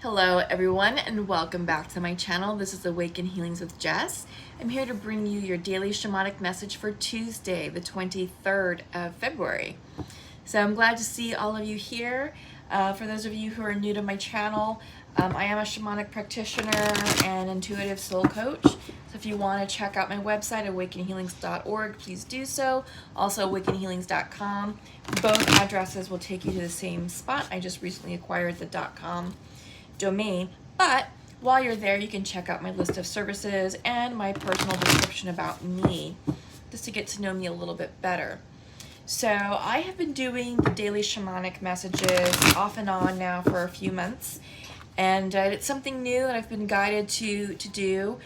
Hello everyone and welcome back to my channel. This is Awaken Healings with Jess. I'm here to bring you your daily shamanic message for Tuesday, the 23rd of February. So I'm glad to see all of you here. For those of you who are new to my channel, I am a shamanic practitioner and intuitive soul coach. So if you want to check out my website, awakenhealings.org, please do so. Also awakenhealings.com. Both addresses will take you to the same spot. I just recently acquired the .com domain, but while you're there you can check out my list of services and my personal description about me, just to get to know me a little bit better. So I have been doing the daily shamanic messages off and on now for a few months, and it's something new that I've been guided to do.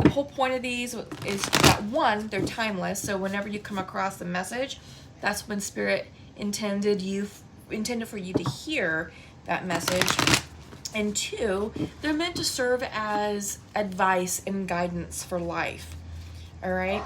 The whole point of these is that, one, they're timeless, so whenever you come across the message, that's when Spirit intended for you to hear that message. And two, they're meant to serve as advice and guidance for life. All right?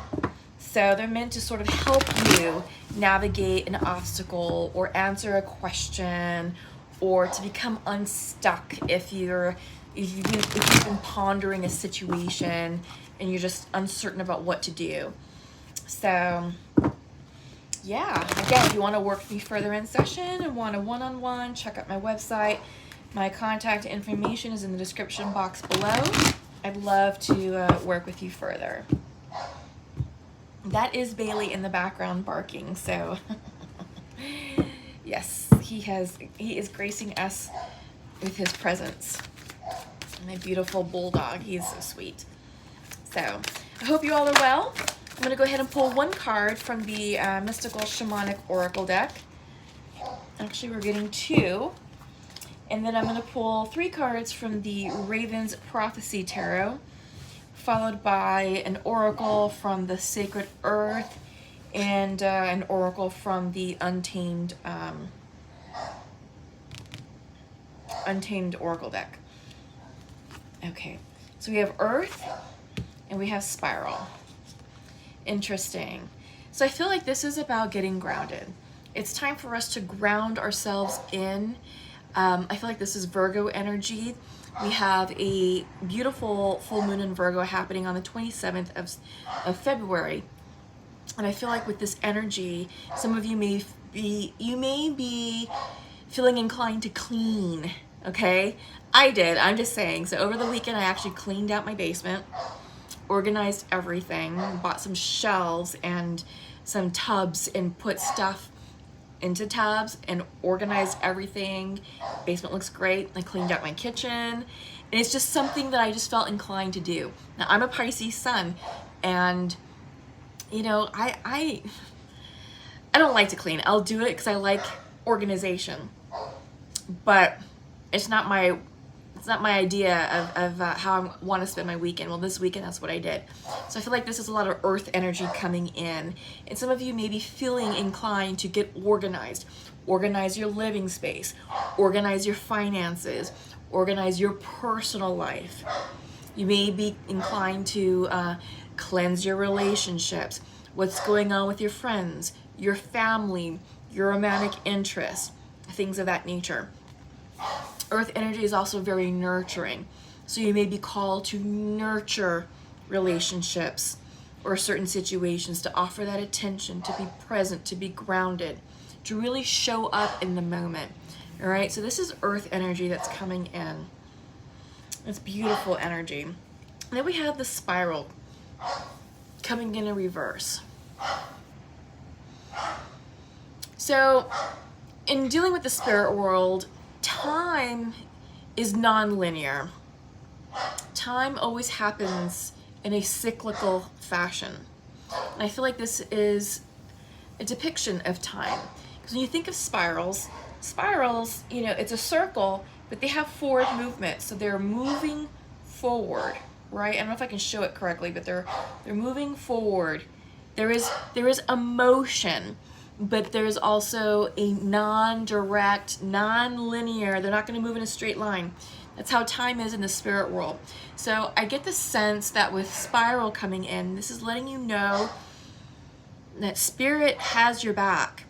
So they're meant to sort of help you navigate an obstacle or answer a question, or to become unstuck if you've been pondering a situation and you're just uncertain about what to do. So yeah, again, if you want to work with me further in session and want a one-on-one, check out my website. My contact information is in the description box below. I'd love to work with you further. That is Bailey in the background barking, so yes, he is gracing us with his presence. My beautiful bulldog, he's so sweet. So I hope you all are well. I'm going to go ahead and pull one card from the Mystical Shamanic Oracle deck. Actually, we're getting two. And then I'm going to pull three cards from the Raven's Prophecy Tarot, followed by an oracle from the Sacred Earth and an oracle from the Untamed Oracle deck. Okay, so we have Earth and we have Spiral. Interesting. So I feel like this is about getting grounded. It's time for us to ground ourselves in. I feel like this is Virgo energy. We have a beautiful full moon in Virgo happening on the 27th of February. And I feel like with this energy, some of you may be feeling inclined to clean, okay? I did, I'm just saying. So over the weekend, I actually cleaned out my basement, organized everything, bought some shelves and some tubs and put stuff into tubs and organized everything. Basement looks great. I cleaned out my kitchen, and it's just something that I just felt inclined to do. Now I'm a Pisces sun, and you know, I don't like to clean. I'll do it because I like organization, but it's not my idea of how I want to spend my weekend. Well, this weekend, that's what I did. So I feel like this is a lot of earth energy coming in. And some of you may be feeling inclined to get organized. Organize your living space. Organize your finances. Organize your personal life. You may be inclined to cleanse your relationships. What's going on with your friends, your family, your romantic interests, things of that nature. Earth energy is also very nurturing. So you may be called to nurture relationships or certain situations, to offer that attention, to be present, to be grounded, to really show up in the moment. All right, so this is earth energy that's coming in. It's beautiful energy. And then we have the spiral coming in reverse. So in dealing with the spirit world, time is non-linear. Time always happens in a cyclical fashion. And I feel like this is a depiction of time. Because when you think of spirals, you know, it's a circle, but they have forward movement. So they're moving forward, right? I don't know if I can show it correctly, but they're moving forward. There is a motion, but there's also a non-direct, non-linear, they're not going to move in a straight line. That's how time is in the spirit world. So I get the sense that with spiral coming in, this is letting you know that spirit has your back.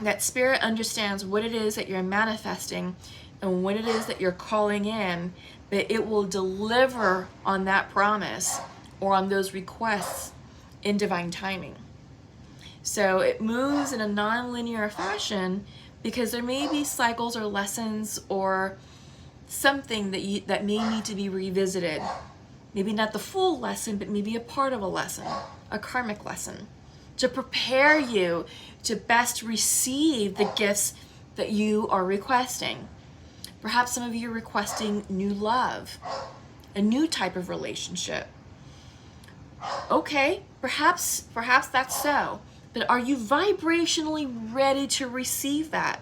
That spirit understands what it is that you're manifesting, and what it is that you're calling in, that it will deliver on that promise or on those requests in divine timing. So it moves in a non-linear fashion because there may be cycles or lessons or something that may need to be revisited. Maybe not the full lesson, but maybe a part of a lesson, a karmic lesson, to prepare you to best receive the gifts that you are requesting. Perhaps some of you are requesting new love, a new type of relationship. Okay, perhaps that's so. But are you vibrationally ready to receive that?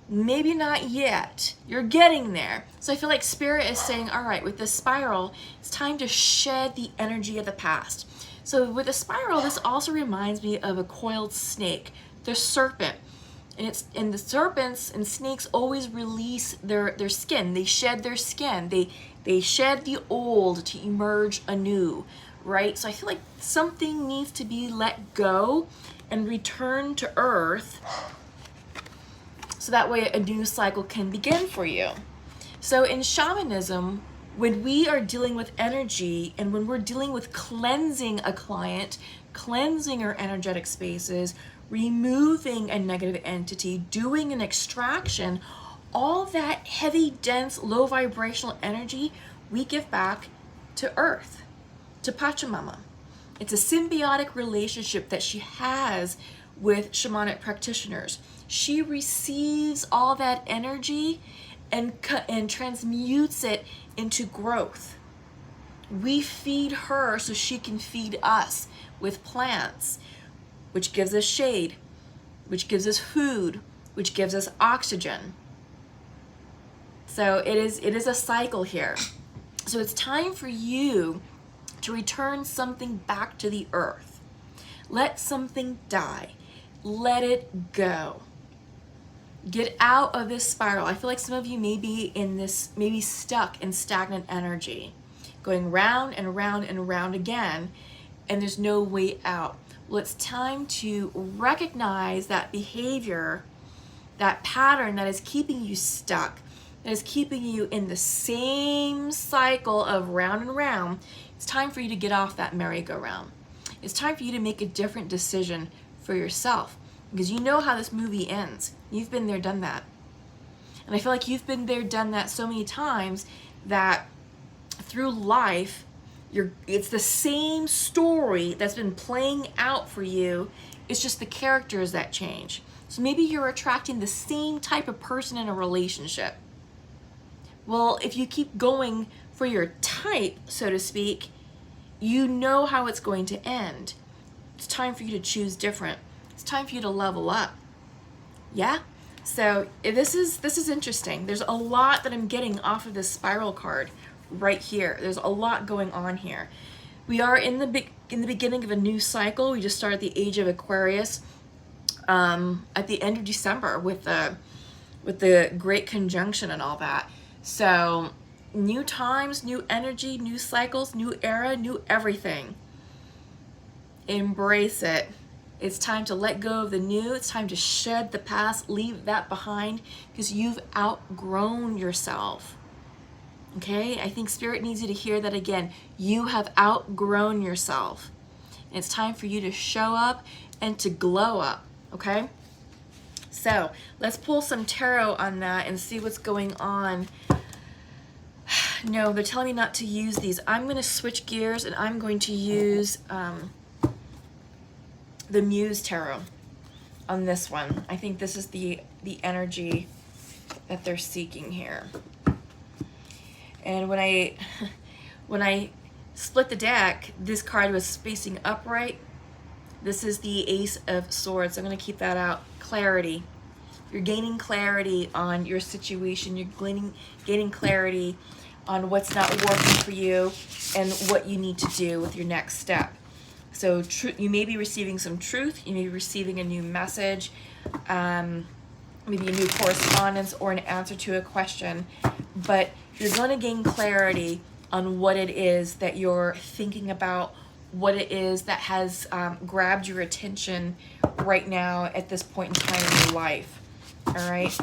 Maybe not yet. You're getting there. So I feel like Spirit is saying, all right, with this spiral, it's time to shed the energy of the past. So with a spiral, this also reminds me of a coiled snake, the serpent. And the serpents and snakes always release their skin. They shed their skin. They shed the old to emerge anew, right? So I feel like something needs to be let go and return to earth, so that way a new cycle can begin for you. So in shamanism, when we are dealing with energy and when we're dealing with cleansing a client, cleansing our energetic spaces, removing a negative entity, doing an extraction, all that heavy, dense, low vibrational energy, we give back to Earth, to Pachamama. It's a symbiotic relationship that she has with shamanic practitioners. She receives all that energy and transmutes it into growth. We feed her so she can feed us with plants, which gives us shade, which gives us food, which gives us oxygen. So it is a cycle here. So it's time for you to return something back to the earth. Let something die. Let it go. Get out of this spiral. I feel like some of you may be in this, maybe stuck in stagnant energy, going round and round and round again, and there's no way out. Well, it's time to recognize that behavior, that pattern that is keeping you stuck, that is keeping you in the same cycle of round and round. It's time for you to get off that merry-go-round. It's time for you to make a different decision for yourself, because you know how this movie ends. You've been there, done that. And I feel like you've been there, done that so many times that through life, it's the same story that's been playing out for you. It's just the characters that change. So maybe you're attracting the same type of person in a relationship. Well, if you keep going for your type, so to speak, you know how it's going to end. It's time for you to choose different. It's time for you to level up. Yeah? So this is interesting. There's a lot that I'm getting off of this spiral card right here. There's a lot going on here. We are in the beginning of a new cycle. We just started the age of Aquarius at the end of December with the great conjunction and all that. So new times, new energy, new cycles, new era, new everything. Embrace it. It's time to let go of the new. It's time to shed the past, leave that behind, because you've outgrown yourself. Okay? I think Spirit needs you to hear that again. You have outgrown yourself. And it's time for you to show up and to glow up. Okay? So let's pull some tarot on that and see what's going on. No, they're telling me not to use these. I'm going to switch gears and I'm going to use the Muse Tarot on this one. I think this is the energy that they're seeking here. And when I split the deck, this card was facing upright. This is the Ace of Swords. I'm going to keep that out. Clarity. You're gaining clarity on your situation. You're gaining clarity on what's not working for you and what you need to do with your next step. So you may be receiving some truth. You may be receiving a new message, maybe a new correspondence or an answer to a question. But you're going to gain clarity on what it is that you're thinking about, what it is that has grabbed your attention right now at this point in time in your life. All right.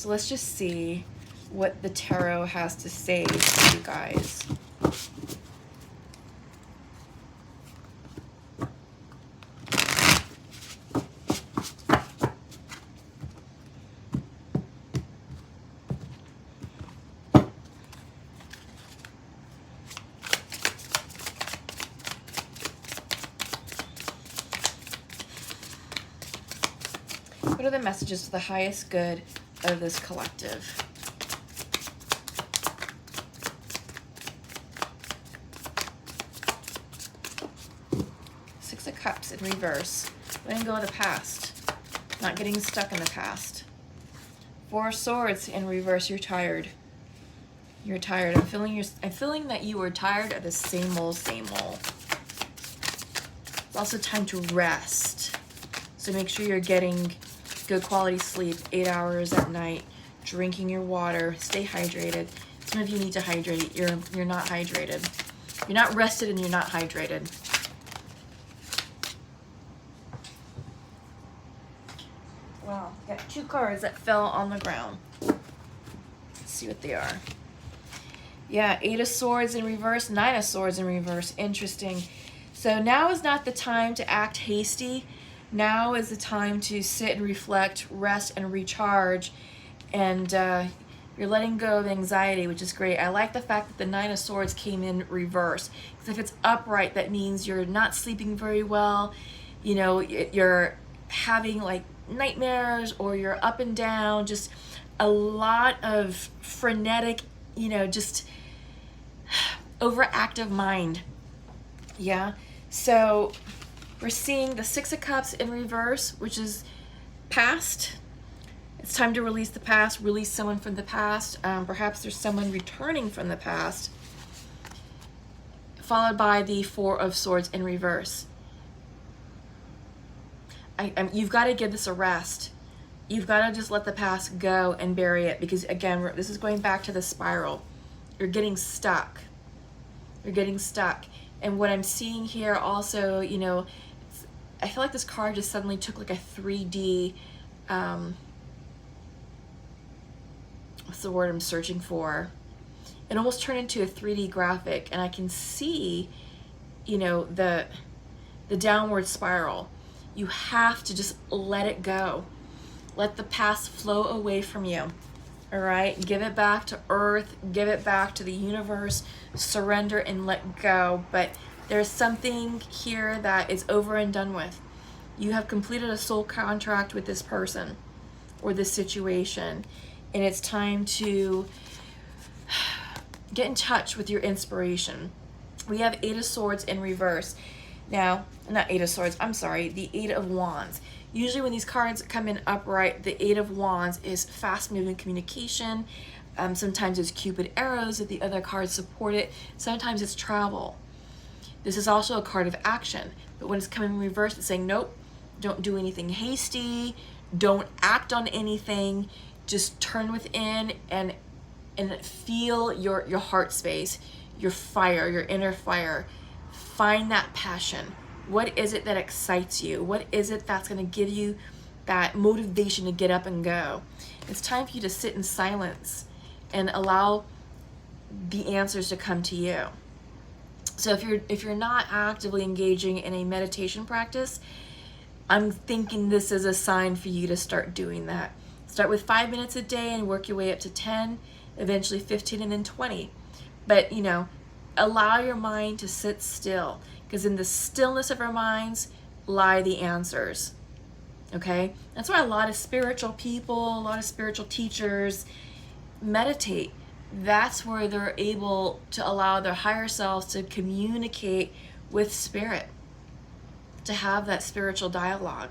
So let's just see what the tarot has to say to you guys. What are the messages for the highest good of this collective? Six of Cups in reverse. Letting go of the past. Not getting stuck in the past. Four of Swords in reverse. You're tired. You're tired. I'm feeling that you are tired of the same old, same old. It's also time to rest. So make sure you're getting good quality sleep, 8 hours at night, drinking your water, stay hydrated. Some of you need to hydrate. You're not hydrated. You're not rested and you're not hydrated. Wow, got 2 cards that fell on the ground. Let's see what they are. Yeah, 8 of Swords in reverse, 9 of Swords in reverse. Interesting. So now is not the time to act hasty. Now is the time to sit and reflect, rest and recharge, and you're letting go of anxiety, which is great. I like the fact that the 9 of Swords came in reverse, because if it's upright, that means you're not sleeping very well, you know, you're having like nightmares, or you're up and down, just a lot of frenetic, you know, just overactive mind. Yeah, so we're seeing the 6 of Cups in reverse, which is past. It's time to release the past, release someone from the past. Perhaps there's someone returning from the past. Followed by the 4 of Swords in reverse. You've got to give this a rest. You've got to just let the past go and bury it, because again, this is going back to the spiral. You're getting stuck. You're getting stuck. And what I'm seeing here also, you know, I feel like this card just suddenly took like a 3D, what's the word I'm searching for? It almost turned into a 3D graphic, and I can see, you know, the downward spiral. You have to just let it go. Let the past flow away from you. All right, give it back to earth, give it back to the universe, surrender and let go. But there's something here that is over and done with. You have completed a soul contract with this person or this situation, and it's time to get in touch with your inspiration. We have 8 of Swords in reverse. Now, not 8 of Swords, I'm sorry, the 8 of Wands. Usually when these cards come in upright, the 8 of Wands is fast-moving communication. Sometimes it's Cupid arrows if the other cards support it. Sometimes it's travel. This is also a card of action. But when it's coming in reverse, it's saying, nope, don't do anything hasty. Don't act on anything. Just turn within and feel your heart space, your fire, your inner fire. Find that passion. What is it that excites you? What is it that's going to give you that motivation to get up and go? It's time for you to sit in silence and allow the answers to come to you. So if you're not actively engaging in a meditation practice, I'm thinking this is a sign for you to start doing that. Start with 5 minutes a day and work your way up to 10, eventually 15, and then 20. But, you know, allow your mind to sit still, because in the stillness of our minds lie the answers. Okay? That's why a lot of spiritual people, a lot of spiritual teachers meditate. That's where they're able to allow their higher selves to communicate with spirit, to have that spiritual dialogue.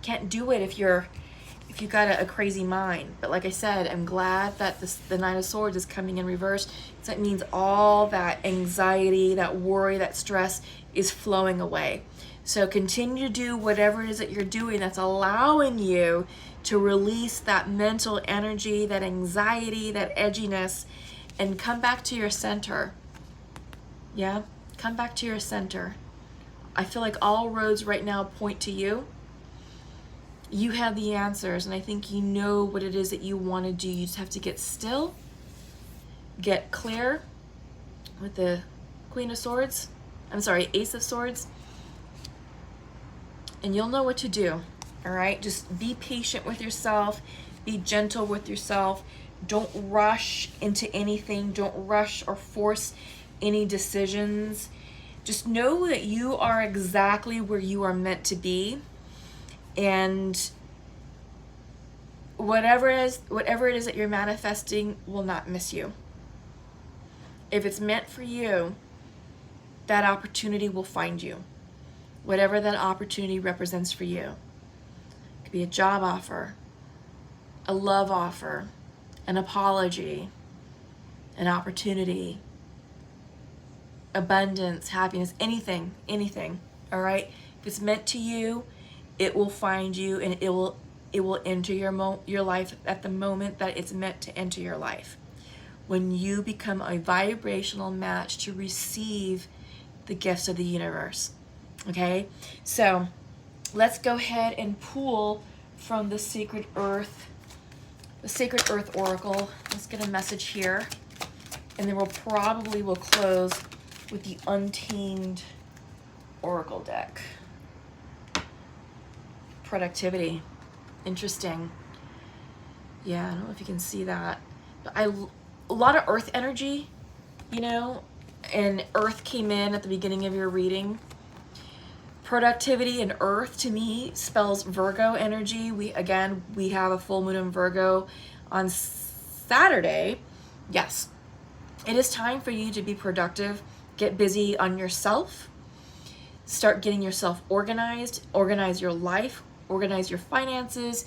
Can't do it if you've got a crazy mind. But like I said, I'm glad that the 9 of Swords is coming in reverse, because that means all that anxiety, that worry, that stress is flowing away. So continue to do whatever it is that you're doing that's allowing you to release that mental energy, that anxiety, that edginess, and come back to your center. Yeah, come back to your center. I feel like all roads right now point to you. You have the answers, and I think you know what it is that you want to do. You just have to get still, get clear with the Queen of Swords. I'm sorry, Ace of Swords. And you'll know what to do, all right? Just be patient with yourself. Be gentle with yourself. Don't rush into anything. Don't rush or force any decisions. Just know that you are exactly where you are meant to be. And whatever it is that you're manifesting will not miss you. If it's meant for you, that opportunity will find you. Whatever that opportunity represents for you. It could be a job offer, a love offer, an apology, an opportunity, abundance, happiness, anything, all right? If it's meant to you, it will find you, and it will enter your life at the moment that it's meant to enter your life. When you become a vibrational match to receive the gifts of the universe. Okay? So let's go ahead and pull from the Sacred Earth Oracle. Let's get a message here. And then we'll close with the Untamed Oracle deck. Productivity. Interesting. Yeah, I don't know if you can see that. But a lot of earth energy, you know, and earth came in at the beginning of your reading. Productivity and earth to me spells Virgo energy. We have a full moon in Virgo on Saturday. Yes, it is time for you to be productive. Get busy on yourself. Start getting yourself organized. Organize your life. Organize your finances.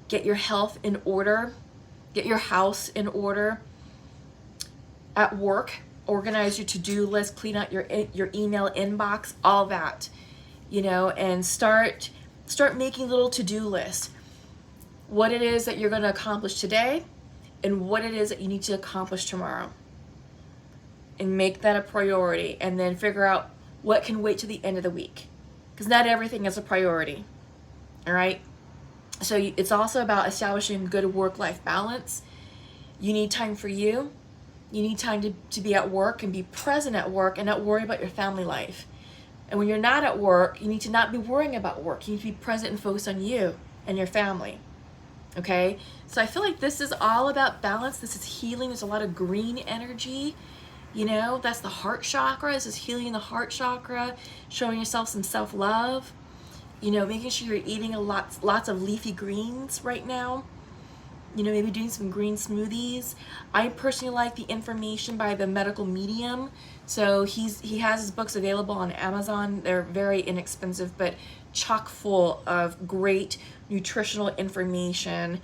Get your health in order. Get your house in order. At work, organize your to-do list. Clean out your email inbox. All that. You know, and start making little to-do lists. What it is that you're going to accomplish today, and what it is that you need to accomplish tomorrow. And make that a priority, and then figure out what can wait to the end of the week. Because not everything is a priority. All right? So it's also about establishing good work-life balance. You need time for you. You need time to be at work and be present at work and not worry about your family life. And when you're not at work, you need to not be worrying about work. You need to be present and focused on you and your family. Okay? So I feel like this is all about balance. This is healing. There's a lot of green energy. You know, that's the heart chakra. This is healing the heart chakra, showing yourself some self-love. You know, making sure you're eating lots of leafy greens right now. You know, maybe doing some green smoothies. I personally like the information by the medical medium. So he has his books available on Amazon. They're very inexpensive, but chock full of great nutritional information.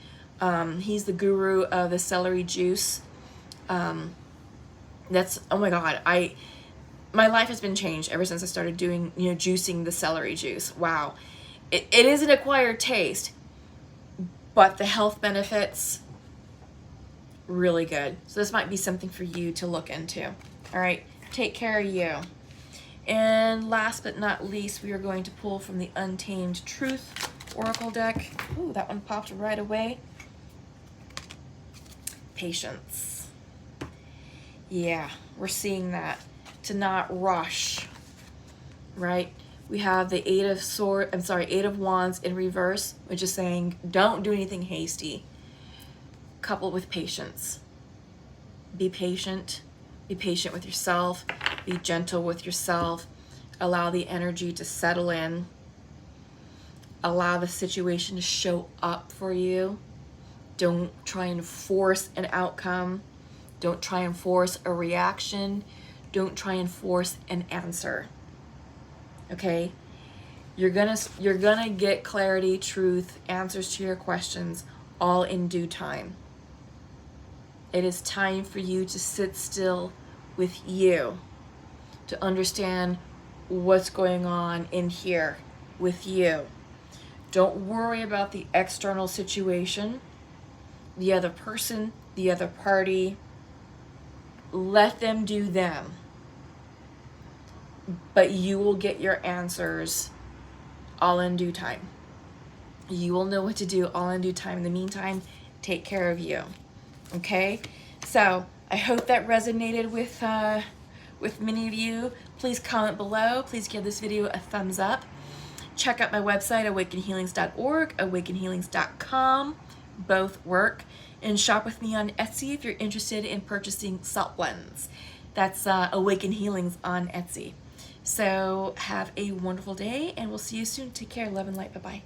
He's the guru of the celery juice. That's, oh my God, my life has been changed ever since I started doing, you know, juicing the celery juice. Wow. It is an acquired taste, but the health benefits, really good. So this might be something for you to look into. All right, take care of you. And last but not least, we are going to pull from the Untamed Truth Oracle deck. Ooh, that one popped right away. Patience. Yeah, we're seeing that. To not rush, right? We have the Eight of Wands in reverse, which is saying don't do anything hasty. Coupled with patience. Be patient. Be patient with yourself. Be gentle with yourself. Allow the energy to settle in. Allow the situation to show up for you. Don't try and force an outcome. Don't try and force a reaction. Don't try and force an answer. Okay? You're gonna get clarity, truth, answers to your questions all in due time. It is time for you to sit still with you, to understand what's going on in here with you. Don't worry about the external situation, the other person, the other party. Let them do them. But you will get your answers all in due time. You will know what to do all in due time. In the meantime, take care of you. Okay? So I hope that resonated with many of you. Please comment below. Please give this video a thumbs up. Check out my website, awakenhealings.org, awakenhealings.com. Both work. And shop with me on Etsy if you're interested in purchasing salt blends. That's Awaken Healings on Etsy. So have a wonderful day, and we'll see you soon. Take care. Love and light. Bye-bye.